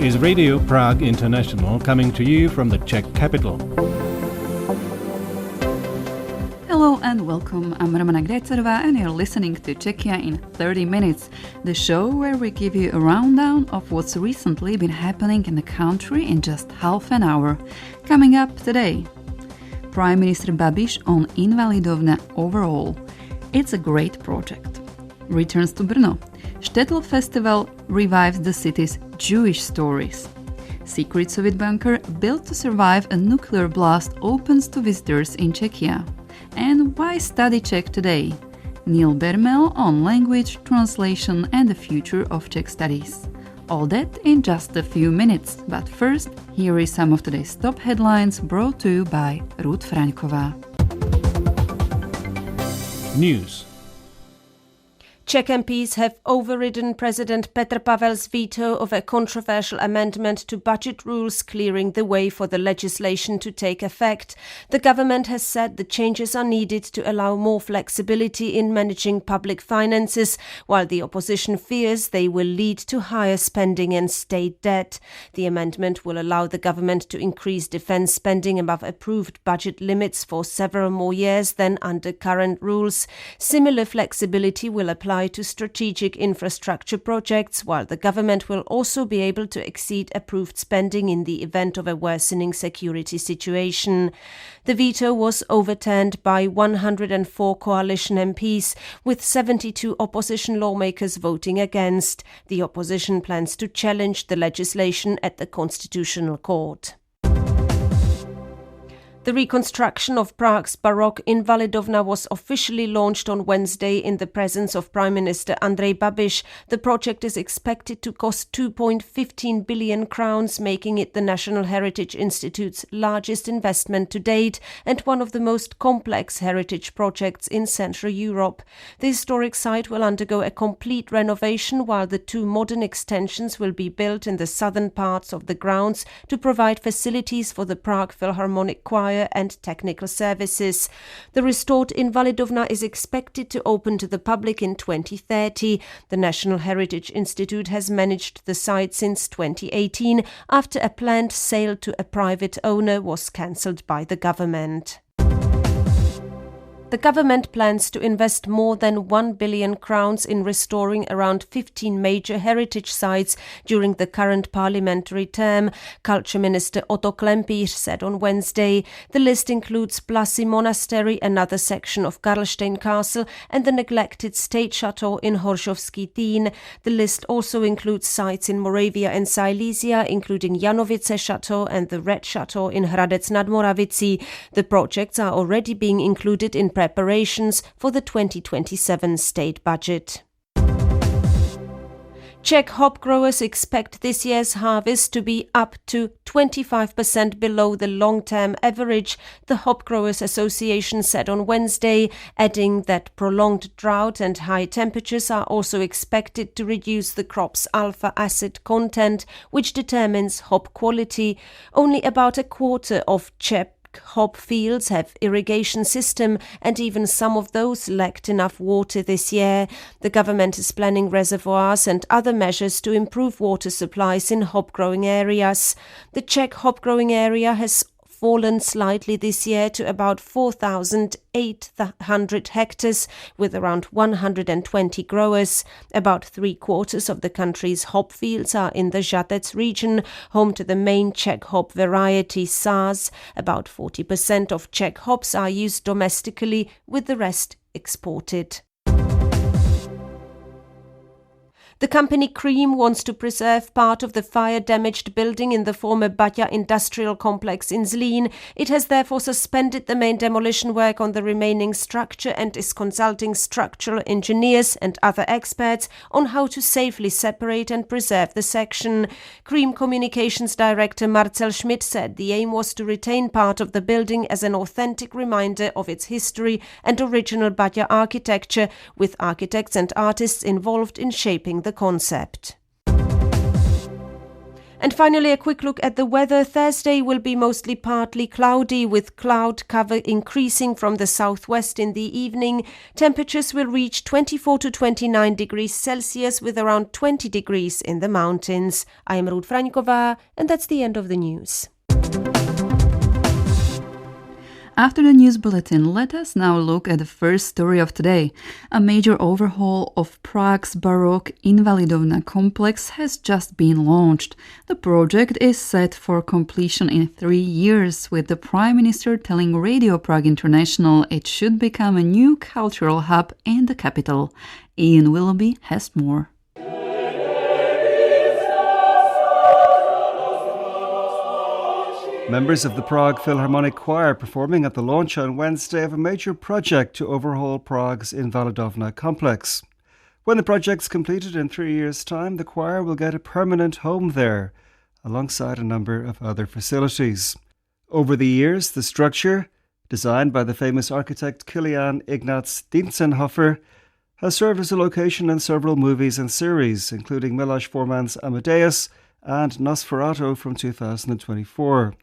is Radio Prague International, coming to you from the Czech capital. Hello and welcome. I'm Romana Grejcerová and you're listening to Czechia in 30 minutes, the show where we give you a rundown of what's recently been happening in the country in just half an hour. Coming up today, Prime Minister Babiš on Invalidovna overhaul. It's a great project. Returns to Brno. ŠTETL Festival revives the city's Jewish stories. Secret Soviet bunker built to survive a nuclear blast opens to visitors in Czechia. And why study Czech today? Neil Bermel on language, translation and the future of Czech studies. All that in just a few minutes. But first, here is some of today's top headlines brought to you by Ruth Fraňková. News. Czech MPs have overridden President Petr Pavel's veto of a controversial amendment to budget rules, clearing the way for the legislation to take effect. The government has said the changes are needed to allow more flexibility in managing public finances, while the opposition fears they will lead to higher spending and state debt. The amendment will allow the government to increase defence spending above approved budget limits for several more years than under current rules. Similar flexibility will apply to strategic infrastructure projects, while the government will also be able to exceed approved spending in the event of a worsening security situation. The veto was overturned by 104 coalition MPs, with 72 opposition lawmakers voting against. The opposition plans to challenge the legislation at the Constitutional Court. The reconstruction of Prague's Baroque Invalidovna was officially launched on Wednesday in the presence of Prime Minister Andrej Babiš. The project is expected to cost 2.15 billion crowns, making it the National Heritage Institute's largest investment to date and one of the most complex heritage projects in Central Europe. The historic site will undergo a complete renovation, while the two modern extensions will be built in the southern parts of the grounds to provide facilities for the Prague Philharmonic Choir and technical services. The restored Invalidovna is expected to open to the public in 2030. The National Heritage Institute has managed the site since 2018 after a planned sale to a private owner was cancelled by the government. The government plans to invest more than 1 billion crowns in restoring around 15 major heritage sites during the current parliamentary term, Culture Minister Otto Klempíř said on Wednesday. The list includes Plasy Monastery, another section of Karlštejn Castle, and the neglected state chateau in Horšovský Týn. The list also includes sites in Moravia and Silesia, including Janovice Chateau and the Red Chateau in Hradec nad Moravicí. The projects are already being included in preparations for the 2027 state budget. Czech hop growers expect this year's harvest to be up to 25% below the long-term average, the Hop Growers Association said on Wednesday, adding that prolonged drought and high temperatures are also expected to reduce the crop's alpha acid content, which determines hop quality. Only about a quarter of Czech hop fields have irrigation system, and even some of those lacked enough water this year. The government is planning reservoirs and other measures to improve water supplies in hop growing areas. The Czech hop growing area has fallen slightly this year to about 4,800 hectares, with around 120 growers. About 3/4 of the country's hop fields are in the Žatec region, home to the main Czech hop variety Saz. About 40% of Czech hops are used domestically, with the rest exported. The company Cream wants to preserve part of the fire-damaged building in the former Baťa industrial complex in Zlín. It has therefore suspended the main demolition work on the remaining structure and is consulting structural engineers and other experts on how to safely separate and preserve the section. Cream Communications Director Marcel Schmidt said the aim was to retain part of the building as an authentic reminder of its history and original Baťa architecture, with architects and artists involved in shaping the concept. And finally, a quick look at the weather. Thursday will be mostly partly cloudy, with cloud cover increasing from the southwest in the evening. Temperatures will reach 24 to 29 degrees Celsius, with around 20 degrees in the mountains. I am Ruth Fraňková, and that's the end of the news. After the news bulletin, let us now look at the first story of today. A major overhaul of Prague's Baroque Invalidovna complex has just been launched. The project is set for completion in 3 years, with the Prime Minister telling Radio Prague International it should become a new cultural hub in the capital. Ian Willoughby has more. Members of the Prague Philharmonic Choir performing at the launch on Wednesday of a major project to overhaul Prague's Invalidovna complex. When the project's completed in 3 years' time, the choir will get a permanent home there, alongside a number of other facilities. Over the years, the structure, designed by the famous architect Kilian Ignaz Dientzenhofer, has served as a location in several movies and series, including Miloš Forman's Amadeus and Nosferatu from 2024.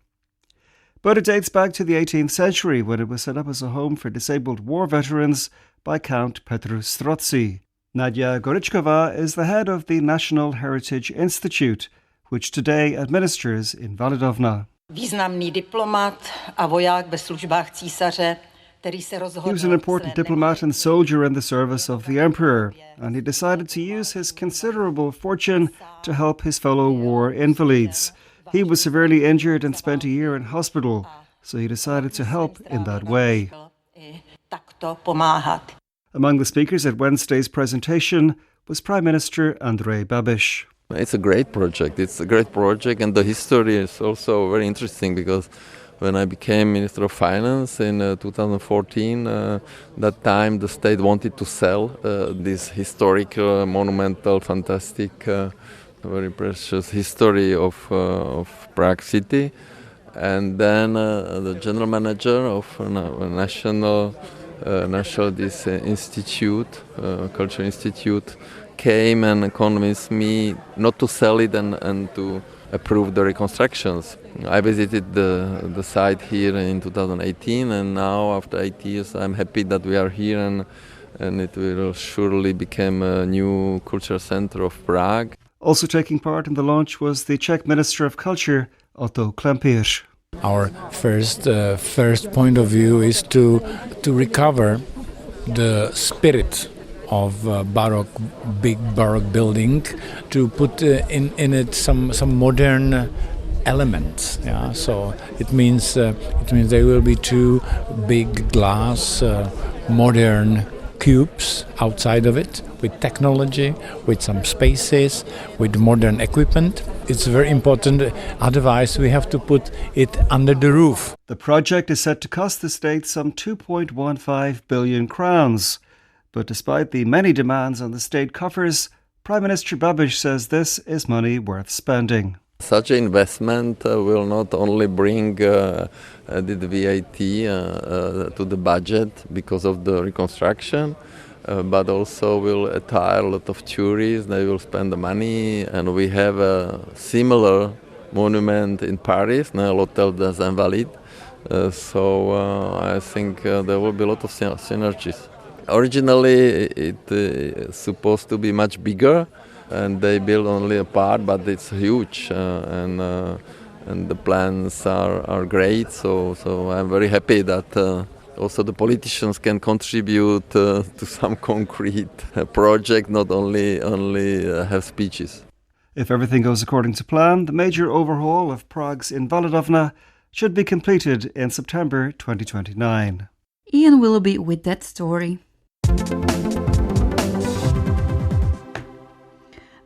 But it dates back to the 18th century, when it was set up as a home for disabled war veterans by Count Petr Strozzi. Nadia Goričková is the head of the National Heritage Institute, which today administers Invalidovna. Významný diplomat a voják ve službách císaře, který se rozhodl. He was an important diplomat and soldier in the service of the emperor, and he decided to use his considerable fortune to help his fellow war invalids. He was severely injured and spent a year in hospital, so he decided to help in that way. Among the speakers at Wednesday's presentation was Prime Minister Andrej Babiš. It's a great project. And the history is also very interesting, because when I became Minister of Finance in 2014, that time the state wanted to sell this historic, monumental, fantastic, very precious history of Prague city. And then the general manager of National Institute, Culture Institute, came and convinced me not to sell it and to approve the reconstructions. I visited the site here in 2018, and now after 8 years I'm happy that we are here, and it will surely become a new cultural center of Prague. Also taking part in the launch was the Czech Minister of Culture, Otto Klempíř. Our first point of view is to recover the spirit of big Baroque building, to put in it some modern elements. Yeah, so it means there will be 2 big glass modern cubes outside of it, with technology, with some spaces, with modern equipment. It's very important. Otherwise, we have to put it under the roof. The project is set to cost the state some 2.15 billion crowns. But despite the many demands on the state coffers, Prime Minister Babiš says this is money worth spending. Such an investment will not only bring the VAT to the budget because of the reconstruction, but also will attire a lot of tourists. They will spend the money, and we have a similar monument in Paris, l'Hôtel des Invalides. So I think there will be a lot of synergies. Originally, it supposed to be much bigger, and they built only a part, but it's huge, and the plans are great. So I'm very happy that also the politicians can contribute to some concrete project, not only have speeches. If everything goes according to plan, the major overhaul of Prague's Invalidovna should be completed in September 2029. Ian Willoughby with that story.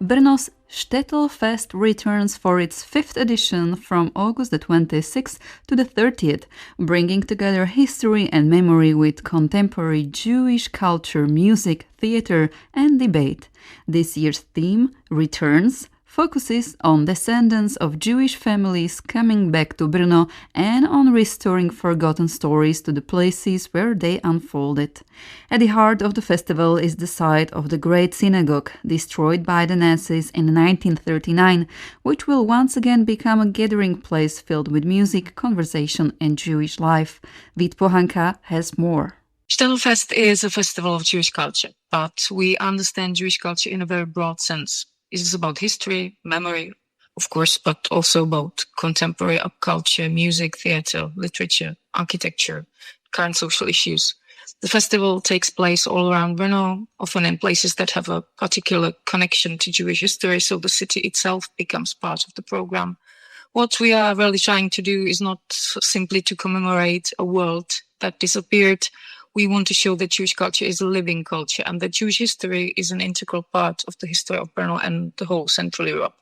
Brno's ŠTETL FEST returns for its 5th edition from August the 26th to the 30th, bringing together history and memory with contemporary Jewish culture, music, theatre and debate. This year's theme, Returns, focuses on descendants of Jewish families coming back to Brno and on restoring forgotten stories to the places where they unfolded. At the heart of the festival is the site of the Great Synagogue, destroyed by the Nazis in 1939, which will once again become a gathering place filled with music, conversation and Jewish life. Vít Pohanka has more. ŠTETL Fest is a festival of Jewish culture, but we understand Jewish culture in a very broad sense. It is about history, memory, of course, but also about contemporary culture, music, theatre, literature, architecture, current social issues. The festival takes place all around Brno, often in places that have a particular connection to Jewish history, so the city itself becomes part of the program. What we are really trying to do is not simply to commemorate a world that disappeared. We want to show that Jewish culture is a living culture and that Jewish history is an integral part of the history of Brno and the whole Central Europe.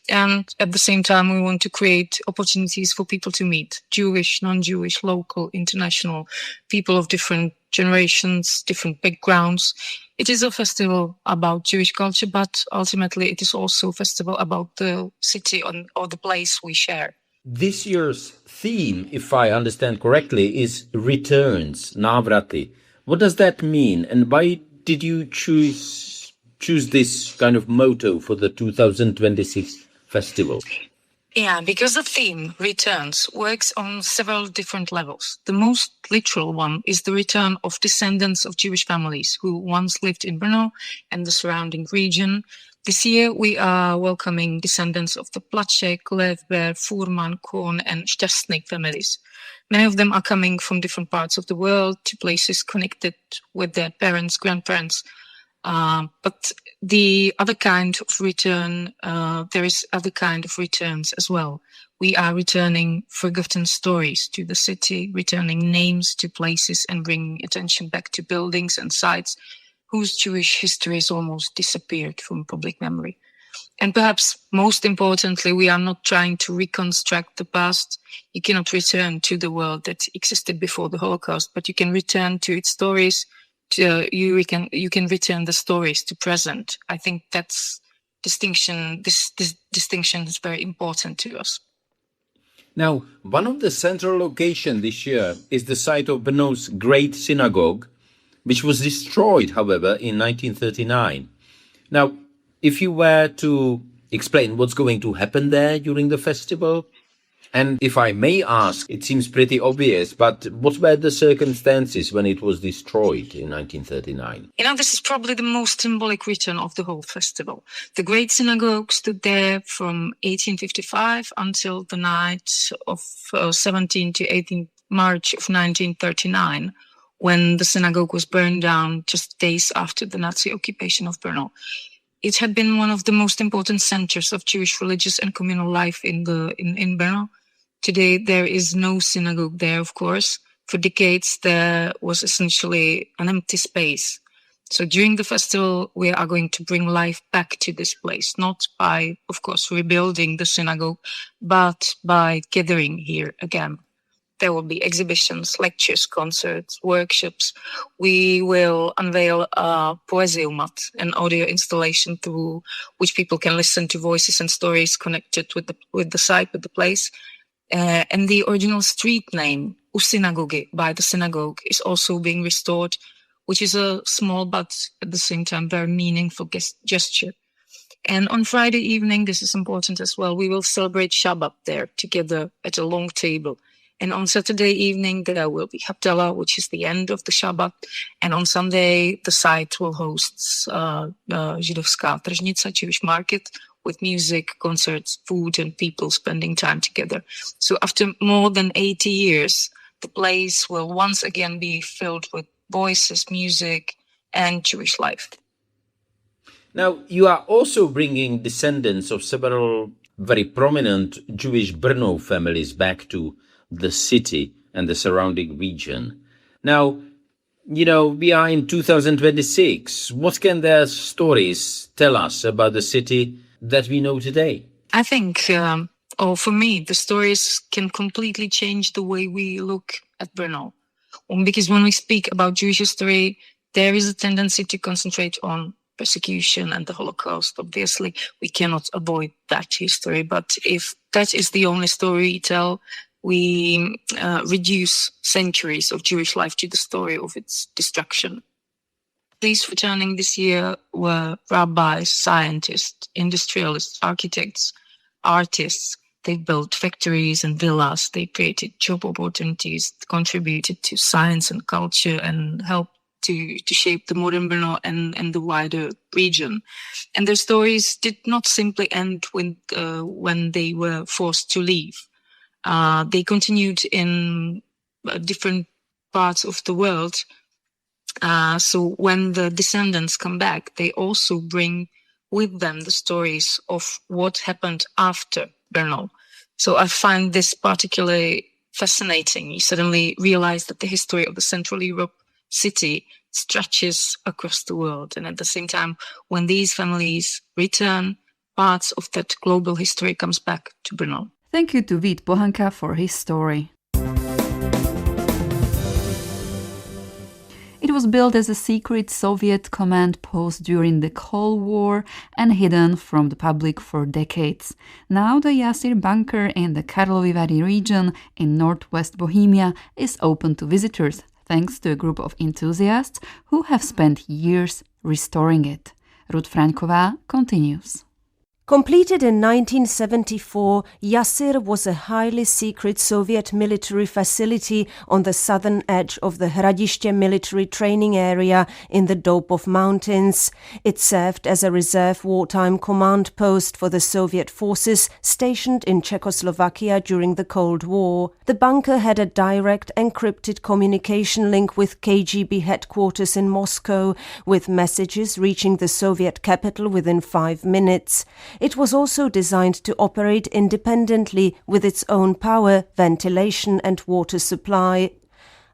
And at the same time, we want to create opportunities for people to meet Jewish, non-Jewish, local, international, people of different generations, different backgrounds. It is a festival about Jewish culture, but ultimately it is also a festival about the city or the place we share. This year's theme, if I understand correctly, is returns, návraty. What does that mean, and why did you choose this kind of motto for the 2026 festival? Yeah, because the theme, returns, works on several different levels. The most literal one is the return of descendants of Jewish families who once lived in Brno and the surrounding region. This year, we are welcoming descendants of the Plaček, Levber, Furman, Kohn, and Šťastník families. Many of them are coming from different parts of the world to places connected with their parents, grandparents. But the other kind of return, there is other kind of returns as well. We are returning forgotten stories to the city, returning names to places, and bringing attention back to buildings and sites whose Jewish history has almost disappeared from public memory. And perhaps most importantly, we are not trying to reconstruct the past. You cannot return to the world that existed before the Holocaust, but you can return to its stories. You can return the stories to present. I think that's distinction. This distinction is very important to us. Now, one of the central locations this year is the site of Brno's Great Synagogue, which was destroyed, however, in 1939. Now, if you were to explain what's going to happen there during the festival, and if I may ask, it seems pretty obvious, but what were the circumstances when it was destroyed in 1939? This is probably the most symbolic return of the whole festival. The Great Synagogue stood there from 1855 until the night of 17 to 18 March of 1939, when the synagogue was burned down just days after the Nazi occupation of Brno. It had been one of the most important centers of Jewish religious and communal life in Brno. Today, there is no synagogue there, of course. For decades, there was essentially an empty space. So during the festival, we are going to bring life back to this place, not by, of course, rebuilding the synagogue, but by gathering here again. There will be exhibitions, lectures, concerts, workshops. We will unveil a poeseumat, an audio installation through which people can listen to voices and stories connected with the site, with the place. And the original street name, U synagogy, by the synagogue, is also being restored, which is a small but at the same time very meaningful gesture. And on Friday evening, this is important as well, we will celebrate Shabbat there together at a long table. And on Saturday evening, there will be Haftalah, which is the end of the Shabbat. And on Sunday, the site will host Židovská tržnica, Jewish market, with music, concerts, food, and people spending time together. So after more than 80 years, the place will once again be filled with voices, music, and Jewish life. Now, you are also bringing descendants of several very prominent Jewish Brno families back to the city and the surrounding region. Now, we are in 2026. What can their stories tell us about the city that we know today? I think, for me, the stories can completely change the way we look at Brno. Because when we speak about Jewish history, there is a tendency to concentrate on persecution and the Holocaust. Obviously, we cannot avoid that history, but if that is the only story we tell, we reduce centuries of Jewish life to the story of its destruction. These returning this year were rabbis, scientists, industrialists, architects, artists. They built factories and villas. They created job opportunities, contributed to science and culture, and helped to shape the modern Brno and the wider region. And their stories did not simply end when they were forced to leave. They continued in different parts of the world. So when the descendants come back, they also bring with them the stories of what happened after Bermel. So I find this particularly fascinating. You suddenly realize that the history of the Central Europe city stretches across the world. And at the same time, when these families return, parts of that global history comes back to Brno. Thank you to Vít Pohanka for his story. It was built as a secret Soviet command post during the Cold War and hidden from the public for decades. Now the Jasir bunker in the Karlovy Vary region in northwest Bohemia is open to visitors, thanks to a group of enthusiasts who have spent years restoring it. Ruth Franková continues. Completed in 1974, Jasir was a highly secret Soviet military facility on the southern edge of the Hradiště military training area in the Doupov Mountains. It served as a reserve wartime command post for the Soviet forces stationed in Czechoslovakia during the Cold War. The bunker had a direct encrypted communication link with KGB headquarters in Moscow, with messages reaching the Soviet capital within 5 minutes. It was also designed to operate independently with its own power, ventilation and water supply.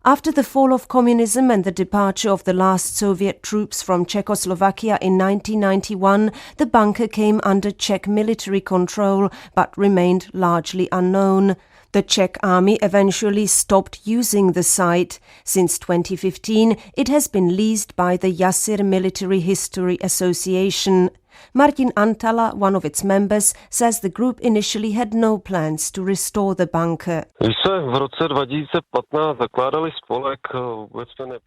After the fall of communism and the departure of the last Soviet troops from Czechoslovakia in 1991, the bunker came under Czech military control but remained largely unknown. The Czech army eventually stopped using the site. Since 2015, it has been leased by the Jasir Military History Association. Martin Antala, one of its members, says the group initially had no plans to restore the bunker.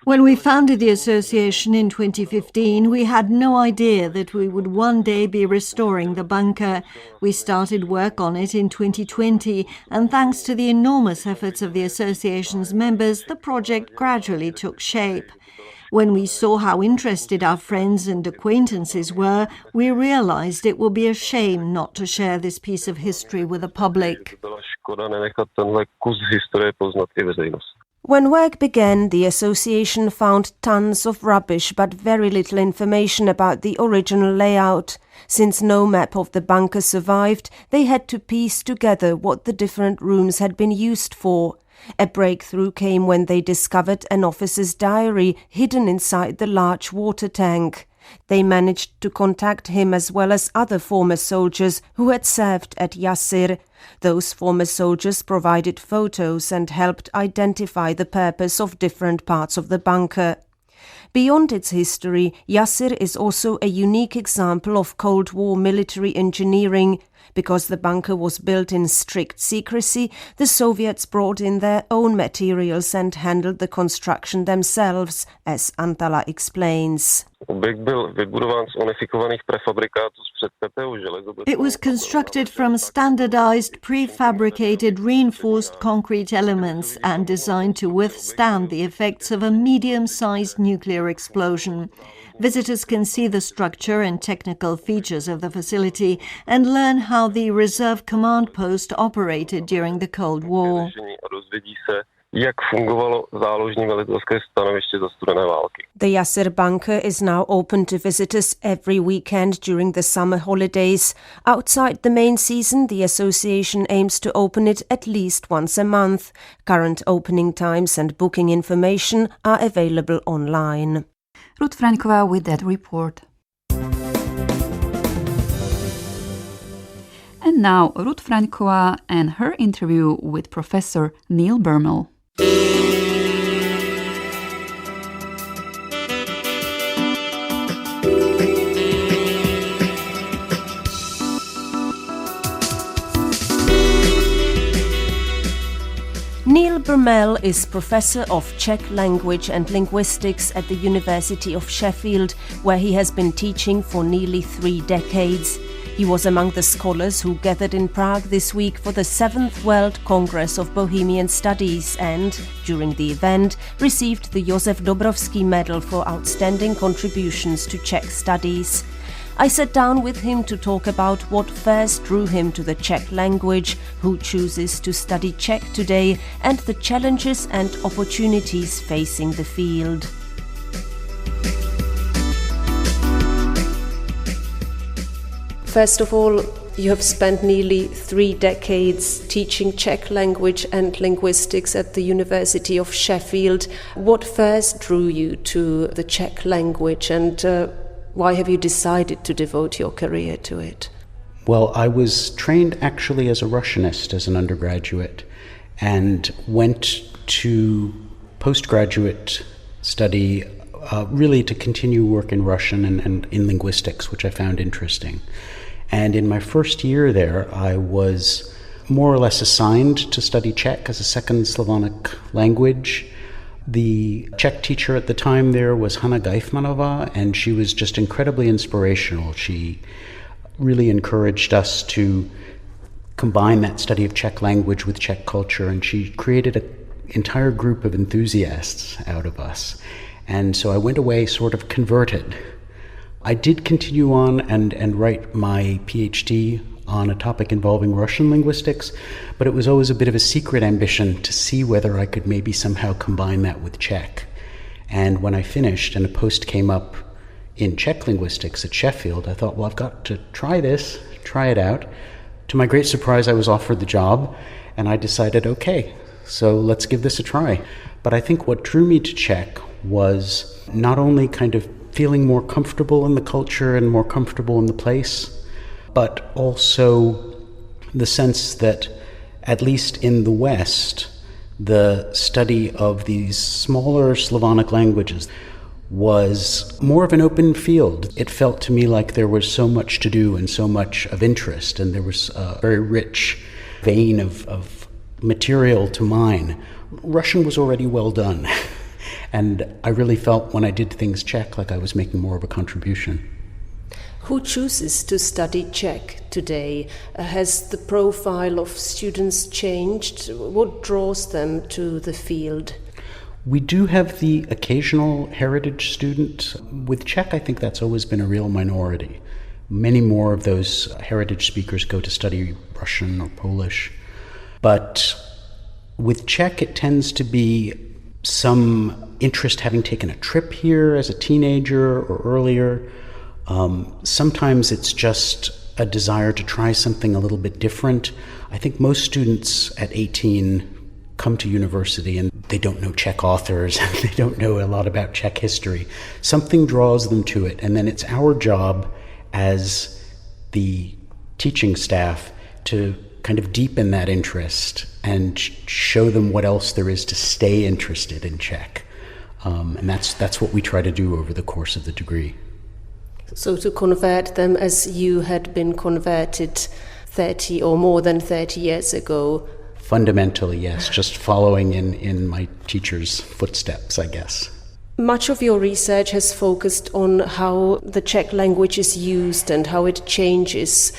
When we founded the association in 2015, we had no idea that we would one day be restoring the bunker. We started work on it in 2020, and thanks to the enormous efforts of the association's members, the project gradually took shape. When we saw how interested our friends and acquaintances were, we realized it would be a shame not to share this piece of history with the public. When work began, the association found tons of rubbish but very little information about the original layout. Since no map of the bunker survived, they had to piece together what the different rooms had been used for. A breakthrough came when they discovered an officer's diary hidden inside the large water tank. They managed to contact him as well as other former soldiers who had served at Jasir. Those former soldiers provided photos and helped identify the purpose of different parts of the bunker. Beyond its history, Jasir is also a unique example of Cold War military engineering. Because the bunker was built in strict secrecy, the Soviets brought in their own materials and handled the construction themselves, as Antala explains. It was constructed from standardized, prefabricated, reinforced concrete elements and designed to withstand the effects of a medium-sized nuclear explosion. Visitors can see the structure and technical features of the facility and learn how the reserve command post operated during the Cold War. The Jasir bunker is now open to visitors every weekend during the summer holidays. Outside the main season, the association aims to open it at least once a month. Current opening times and booking information are available online. Ruth Franková with that report. And now Ruth Franková and her interview with Professor Neil Bermel. Neil Bermel is Professor of Czech Language and Linguistics at the University of Sheffield, where he has been teaching for nearly 3 decades. He was among the scholars who gathered in Prague this week for the 7th World Congress of Bohemian Studies and, during the event, received the Josef Dobrovský Medal for outstanding contributions to Czech studies. I sat down with him to talk about what first drew him to the Czech language, who chooses to study Czech today, and the challenges and opportunities facing the field. First of all, you have spent nearly 3 decades teaching Czech language and linguistics at the University of Sheffield. What first drew you to the Czech language, and why have you decided to devote your career to it? Well, I was trained actually as a Russianist as an undergraduate and went to postgraduate study really to continue work in Russian and in linguistics, which I found interesting. And in my first year there, I was more or less assigned to study Czech as a second Slavonic language. The Czech teacher at the time there was Hanna Geifmanová, and she was just incredibly inspirational. She really encouraged us to combine that study of Czech language with Czech culture, and she created an entire group of enthusiasts out of us. And so I went away sort of converted. I did continue on and write my PhD on a topic involving Russian linguistics, but it was always a bit of a secret ambition to see whether I could maybe somehow combine that with Czech. And when I finished and a post came up in Czech linguistics at Sheffield, I thought, well, I've got to try this, try it out. To my great surprise, I was offered the job, and I decided, okay, so let's give this a try. But I think what drew me to Czech was not only kind of feeling more comfortable in the culture and more comfortable in the place, but also the sense that, at least in the West, the study of these smaller Slavonic languages was more of an open field. It felt to me like there was so much to do and so much of interest, and there was a very rich vein of material to mine. Russian was already well done, and I really felt when I did things Czech like I was making more of a contribution. Who chooses to study Czech today? Has the profile of students changed? What draws them to the field? We do have the occasional heritage student. With Czech, I think that's always been a real minority. Many more of those heritage speakers go to study Russian or Polish. But with Czech, it tends to be some interest having taken a trip here as a teenager or earlier. Sometimes it's just a desire to try something a little bit different. I think most students at 18 come to university and they don't know Czech authors, they don't know a lot about Czech history. Something draws them to it, and then it's our job as the teaching staff to kind of deepen that interest and show them what else there is to stay interested in Czech. And that's what we try to do over the course of the degree. So to convert them as you had been converted 30 or more than 30 years ago? Fundamentally, yes, just following in my teacher's footsteps, I guess. Much of your research has focused on how the Czech language is used and how it changes.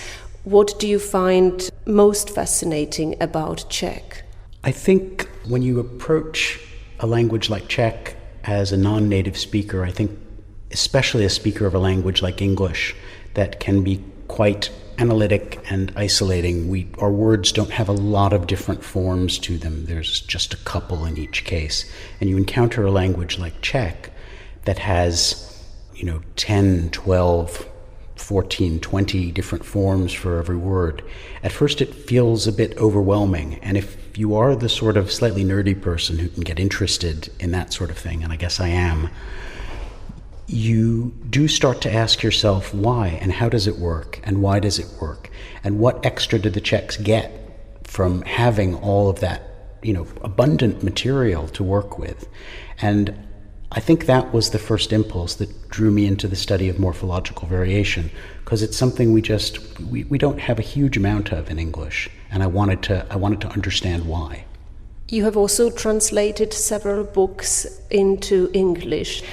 What do you find most fascinating about Czech? I think when you approach a language like Czech as a non-native speaker, I think especially a speaker of a language like English that can be quite analytic and isolating. Our words don't have a lot of different forms to them. There's just a couple in each case. And you encounter a language like Czech that has, 10, 12, 14, 20 different forms for every word. At first it feels a bit overwhelming, and if you are the sort of slightly nerdy person who can get interested in that sort of thing, and I guess I am, you do start to ask yourself why and how does it work and why does it work and what extra do the Czechs get from having all of that, abundant material to work with. And I think that was the first impulse that drew me into the study of morphological variation, because it's something we don't have a huge amount of in English, and I wanted to understand why. You have also translated several books into English.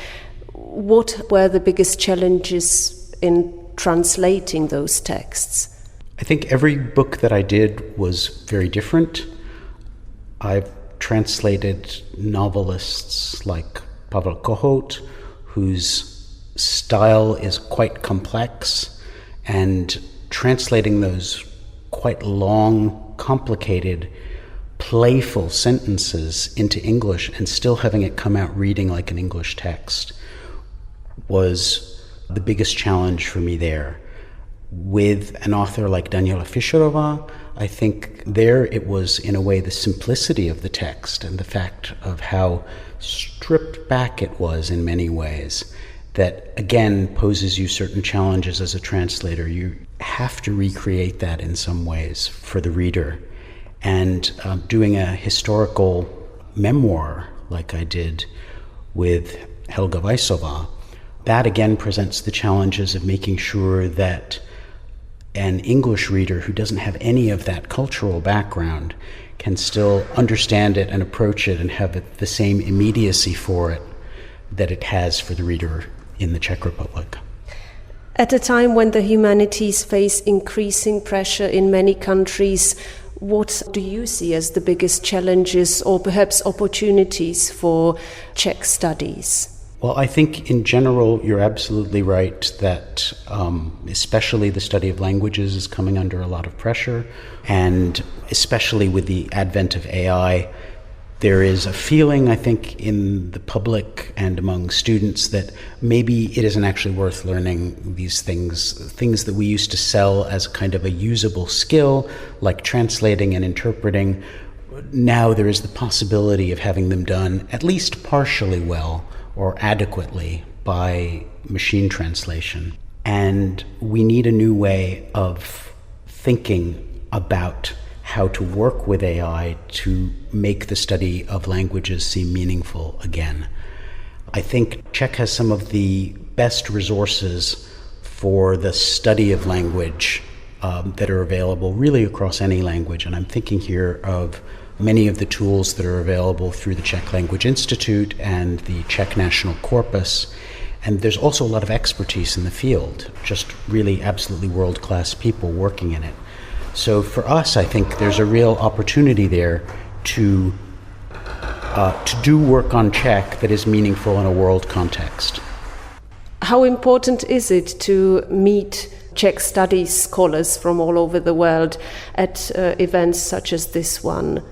What were the biggest challenges in translating those texts? I think every book that I did was very different. I've translated novelists like Pavel Kohut, whose style is quite complex, and translating those quite long, complicated, playful sentences into English and still having it come out reading like an English text was the biggest challenge for me there. With an author like Daniela Fischerova, I think there it was, in a way, the simplicity of the text and the fact of how stripped back it was in many ways that, again, poses you certain challenges as a translator. You have to recreate that in some ways for the reader. And doing a historical memoir like I did with Helga Weissova, that again presents the challenges of making sure that an English reader who doesn't have any of that cultural background can still understand it and approach it and have the same immediacy for it that it has for the reader in the Czech Republic. At a time when the humanities face increasing pressure in many countries, what do you see as the biggest challenges or perhaps opportunities for Czech studies? Well, I think in general you're absolutely right that especially the study of languages is coming under a lot of pressure, and especially with the advent of AI, there is a feeling, I think, in the public and among students that maybe it isn't actually worth learning these things that we used to sell as kind of a usable skill, like translating and interpreting. Now there is the possibility of having them done at least partially well or adequately by machine translation. And we need a new way of thinking about how to work with AI to make the study of languages seem meaningful again. I think Czech has some of the best resources for the study of language that are available really across any language. And I'm thinking here of many of the tools that are available through the Czech Language Institute and the Czech National Corpus. And there's also a lot of expertise in the field, just really absolutely world-class people working in it. So for us, I think there's a real opportunity there to do work on Czech that is meaningful in a world context. How important is it to meet Czech studies scholars from all over the world at events such as this one?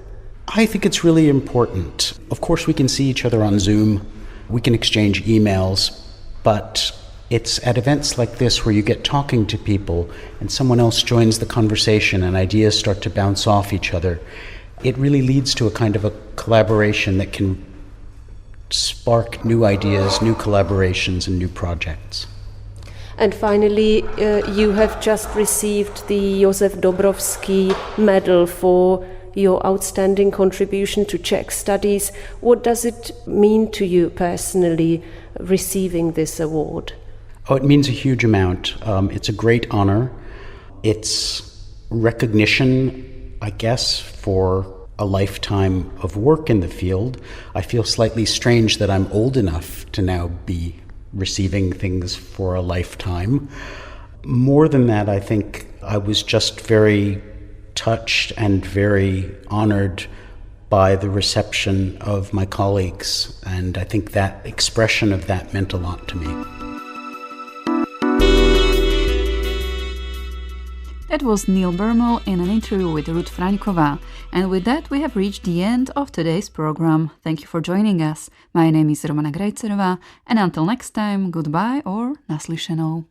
I think it's really important. Of course, we can see each other on Zoom, we can exchange emails, but it's at events like this where you get talking to people and someone else joins the conversation and ideas start to bounce off each other. It really leads to a kind of a collaboration that can spark new ideas, new collaborations, and new projects. And finally, you have just received the Josef Dobrovský Medal for your outstanding contribution to Czech studies. What does it mean to you personally, receiving this award? Oh, it means a huge amount. It's a great honor. It's recognition, I guess, for a lifetime of work in the field. I feel slightly strange that I'm old enough to now be receiving things for a lifetime. More than that, I think I was just very touched and very honored by the reception of my colleagues, and I think that expression of that meant a lot to me. That was Neil Bermel in an interview with Ruth Fraňková. And with that, we have reached the end of today's program. Thank you for joining us. My name is Romana Grejcerová, and until next time, goodbye or naslyšenou.